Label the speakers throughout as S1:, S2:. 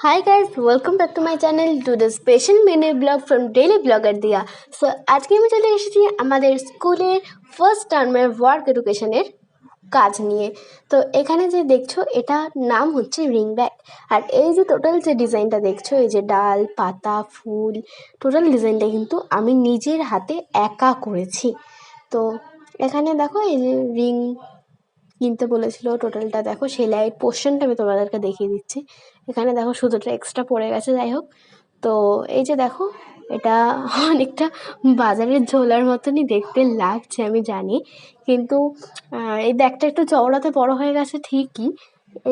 S1: Hi guys, welcome back to my channel to the special mini blog from Daily Blogger Dia. So আজকে আমি চলে এসেছি আমাদের স্কুলের ফার্স্ট টার্মের ওয়ার্ক এডুকেশনের কাজ নিয়ে। তো এখানে যে দেখছো এটা নাম হচ্ছে রিং ব্যাগ। আর এই যে টোটাল যে ডিজাইনটা দেখছো, এই যে ডাল পাতা ফুল, টোটাল ডিজাইনটা কিন্তু আমি নিজের হাতে একা করেছি। তো এখানে দেখো এই যে রিং কিনতে বলেছিল, টোটালটা দেখো, সেলাইয়ের পোর্শনটা আমি তোমাদেরকে দেখিয়ে দিচ্ছি। এখানে দেখো সুতোটা এক্সট্রা পড়ে গেছে, যাই হোক। তো এই যে দেখো, এটা অনেকটা বাজারের ঝোলার মতনই দেখতে লাগছে আমি জানি, কিন্তু এই ব্যাগটা একটু চওড়াতে বড় হয়ে গেছে ঠিকই।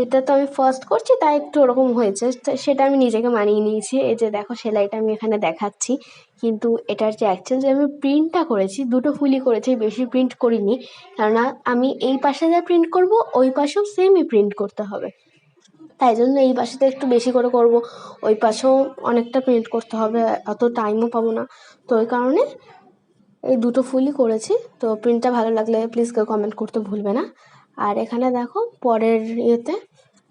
S1: এটা তো আমি ফার্স্ট করছি তাই একটু ওরকম হয়েছে, সেটা আমি নিজেকে মানিয়ে নিয়েছি। এই যে দেখো সেলাইটা আমি এখানে দেখাচ্ছি, কিন্তু এটার যে অ্যাকচুয়াল যে আমি প্রিন্টটা করেছি দুটো ফুলই করেছি, বেশি প্রিন্ট করিনি। কেননা আমি এই পাশে যা প্রিন্ট করব ওই পাশেও সেমই প্রিন্ট করতে হবে, তাই জন্য এই পাশেতে একটু বেশি করে করব, ওই পাশেও অনেকটা প্রিন্ট করতে হবে, অত টাইমও পাবো না। তো ওই কারণে এই দুটো ফুলই করেছি। তো প্রিন্টটা ভালো লাগলে প্লিজ কেউ কমেন্ট করতে ভুলবে না। আর এখানে দেখো পরের ইয়েতে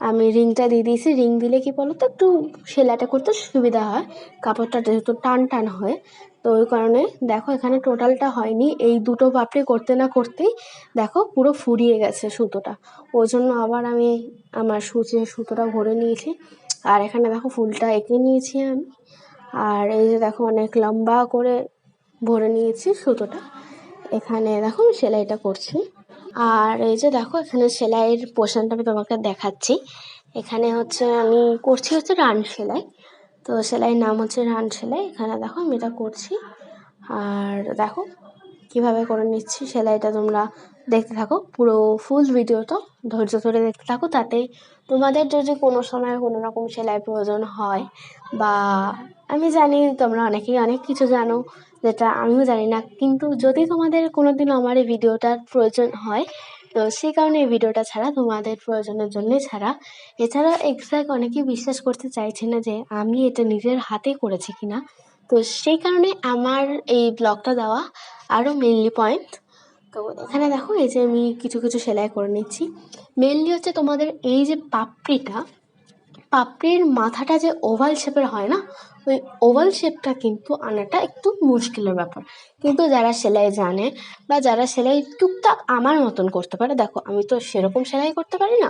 S1: আমি রিংটা দিয়ে দিয়েছি। রিং দিলে কি বলো তো, একটু সেলাইটা করতে সুবিধা হয়, কাপড়টা যেহেতু টান টান হয়। তো ওই কারণে দেখো এখানে টোটালটা হয়নি, এই দুটো পাপড়ি করতে না করতেই দেখো পুরো ফুরিয়ে গেছে সুতোটা। ওই জন্য আবার আমি আমার সুতোটা ভরে নিয়েছি। আর এখানে দেখো ফুলটা এঁকে নিয়েছি আমি। আর এই যে দেখো অনেক লম্বা করে ভরে নিয়েছি সুতোটা। এখানে দেখো আমি সেলাইটা করছি। আর এই যে দেখো এখানে সেলাইয়ের পোর্শনটা আমি তোমাকে দেখাচ্ছি। এখানে হচ্ছে আমি করছি হচ্ছে রান সেলাই। তো সেলাইয়ের নাম হচ্ছে রান সেলাই। এখানে দেখো আমি এটা করছি। আর দেখো কিভাবে করে নিচ্ছি সেলাইটা, তোমরা দেখতে থাকো পুরো ফুল ভিডিওটা, ধৈর্য ধরে দেখতে থাকো। তাতে তোমাদের যদি কোনো সময় কোনো রকম সেলাই প্রয়োজন হয়, বা আমি জানি তোমরা অনেকেই অনেক কিছু জানো যেটা আমিও জানি না, কিন্তু যদি তোমাদের কোনো দিন আমার এই ভিডিওটার প্রয়োজন হয়, তো সেই কারণে এই ভিডিওটা ছাড়া তোমাদের প্রয়োজনের জন্যই ছাড়া। এছাড়া এক্স্যাক্ট অনেকেই বিশ্বাস করতে চাইছে না যে আমি এটা নিজের হাতে করেছি কিনা, তো সেই কারণে আমার এই ব্লগটা দেওয়া আরও মেনলি পয়েন্ট। তো এখানে দেখো এই যে আমি কিছু কিছু সেলাই করে নিচ্ছি। মেনলি হচ্ছে তোমাদের এই যে পাপড়ির মাথাটা যে ওভাল শেপের হয় না, ওই ওভাল শেপটা কিন্তু আনাটা একটু মুশকিলের ব্যাপার। কিন্তু যারা সেলাই জানে বা যারা সেলাই টুকটাক আমার মতন করতে পারে, দেখো আমি তো সেরকম সেলাই করতে পারি না,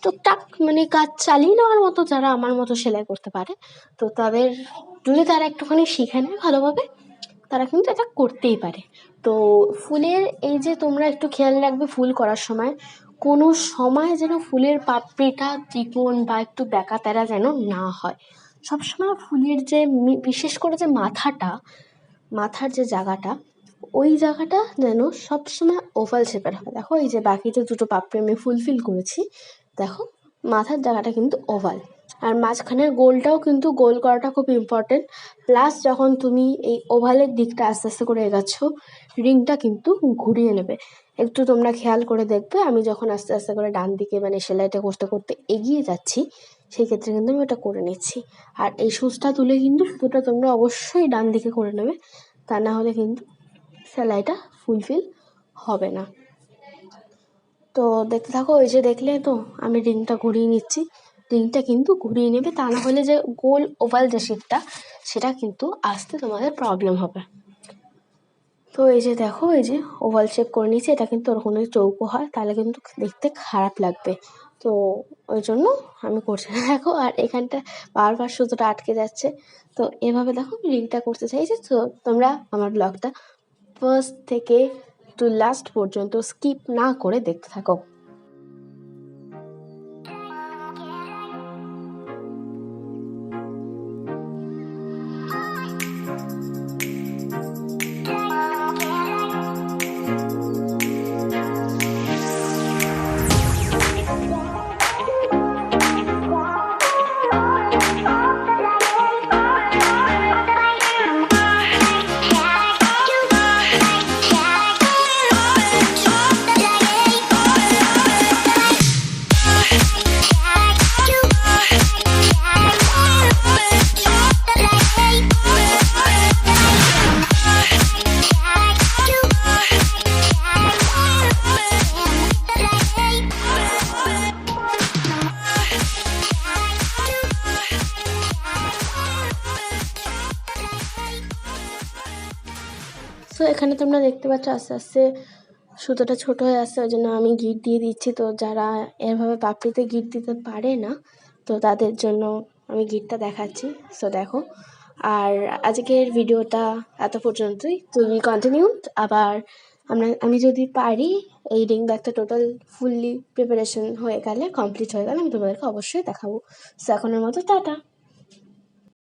S1: টুকটাক মানে কাজ চালিয়ে নেওয়ার মতো যারা আমার মতো সেলাই করতে পারে, তো তাদের যদি তারা একটুখানি শিখে নেয় ভালোভাবে, তারা কিন্তু এটা করতেই পারে। তো ফুলের এই যে তোমরা একটু খেয়াল রাখবে ফুল করার সময়, কোনো সময় যেন ফুলের পাপড়িটা চিকন বা একটু ব্যাকা তেরা যেন না হয়। সবসময় ফুলের যে বিশেষ করে যে মাথার যে জায়গাটা, ওই জায়গাটা যেন সবসময় ওভাল শেপের হয়। দেখো এই যে বাকি যে দুটো পাপড়ি আমি ফুলফিল করেছি, দেখো মাথার জায়গাটা কিন্তু ওভাল। আর মাঝখানের গোলটাও কিন্তু গোল করাটা খুব ইম্পর্টেন্ট। প্লাস যখন তুমি এই ওভালের দিকটা আস্তে আস্তে করে এগাচ্ছ, রিংটা কিন্তু ঘুরিয়ে নেবে। একটু তোমরা খেয়াল করে দেখবে, আমি যখন আস্তে আস্তে করে ডান দিকে মানে সেলাইটা করতে করতে এগিয়ে যাচ্ছি, সেই ক্ষেত্রে কিন্তু আমি ওটা করে নিচ্ছি। আর এই সুচটা তুলে কিন্তু সুতোটা তোমরা অবশ্যই ডান দিকে করে নেবে, তা না হলে কিন্তু সেলাইটা ফুলফিল হবে না। তো দেখতে থাকো, ওই যে দেখলে তো আমি রিংটা ঘুরিয়ে নিচ্ছি। রিংটা কিন্তু ঘুরিয়ে নেবে, তা না হলে যে গোল ওভাল যে শেপটা, সেটা কিন্তু আসতে তোমাদের প্রবলেম হবে। তো এই যে দেখো এই যে ওভাল শেপ করে নিয়েছি, এটা কিন্তু ওরকম যদি চৌকো হয় তাহলে কিন্তু দেখতে খারাপ লাগবে। তো ওই জন্য আমি করছি না দেখো। আর এখানটা বারবার সুতোটা আটকে যাচ্ছে। তো এভাবে দেখো আমি রিংটা করতে চাইছি। তো তোমরা আমার ব্লগটা ফার্স্ট থেকে টু লাস্ট পর্যন্ত স্কিপ না করে দেখতে থাকো। সো এখানে তোমরা দেখতে পাচ্ছ আস্তে আস্তে সুতোটা ছোট হয়ে আসছে, ওই জন্য আমি গিট দিয়ে দিচ্ছি। তো যারা এভাবে পাপড়িতে গিট দিতে পারে না, তো তাদের জন্য আমি গিটটা দেখাচ্ছি। সো দেখো, আর আজকের ভিডিওটা এত পর্যন্তই। তো উইল কন্টিনিউ। আবার আমি যদি পারি এই রিং ব্যাগটা টোটাল ফুললি প্রিপারেশন হয়ে গেলে, কমপ্লিট হয়ে গেলে আমি তোমাদেরকে অবশ্যই দেখাবো। সো এখনের মতো টাটা।